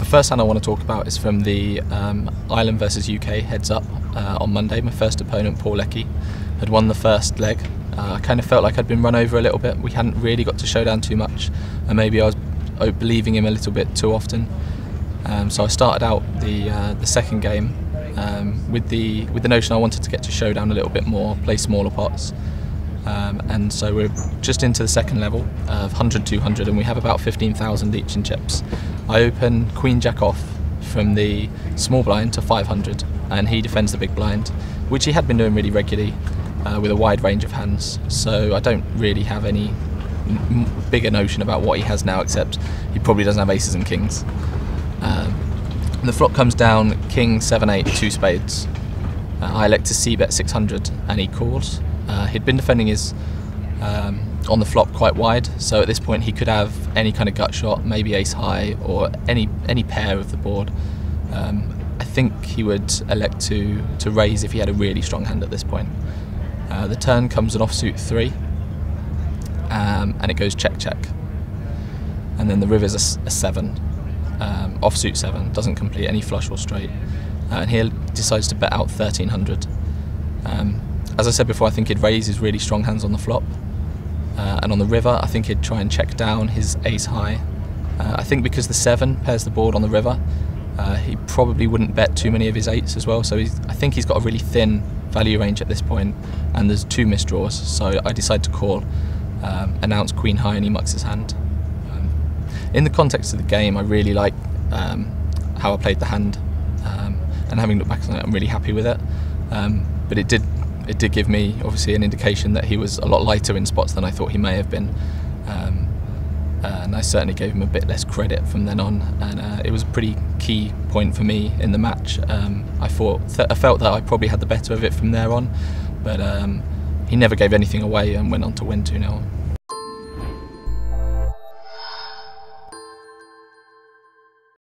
first hand I want to talk about is from the Ireland versus UK heads up on Monday. My first opponent, Paul Leckie, had won the first leg. I kind of felt like I'd been run over a little bit. We hadn't really got to showdown too much, and maybe I was believing him a little bit too often. So I started out the second game with the notion I wanted to get to showdown a little bit more, play smaller pots. And so we're just into the second level of 100, 200, and we have about 15,000 each in chips. I open Queen Jack off from the small blind to 500, and he defends the big blind, which he had been doing really regularly with a wide range of hands. So I don't really have any bigger notion about what he has now, except he probably doesn't have aces and kings. The flop comes down King 7-8, 2 spades. I elect to c-bet 600, and he calls. He'd been defending his on the flop quite wide, so at this point he could have any kind of gut shot, maybe ace high or any pair of the board. I think he would elect to raise if he had a really strong hand at this point. The turn comes an offsuit 3, and it goes check check, and then the river's a 7, offsuit 7, doesn't complete any flush or straight, and he decides to bet out 1300. As I said before, I think he'd raise his really strong hands on the flop, and on the river I think he'd try and check down his ace high. I think because the 7 pairs the board on the river, he probably wouldn't bet too many of his 8s as well, so I think he's got a really thin value range at this point, and there's 2 misdraws, so I decide to call, announce queen high, and he mucks his hand. In the context of the game, I really like how I played the hand, and having looked back on it, I'm really happy with it, but it did give me obviously an indication that he was a lot lighter in spots than I thought he may have been, and I certainly gave him a bit less credit from then on, and it was a pretty key point for me in the match. I felt that I probably had the better of it from there on, but he never gave anything away and went on to win 2-0.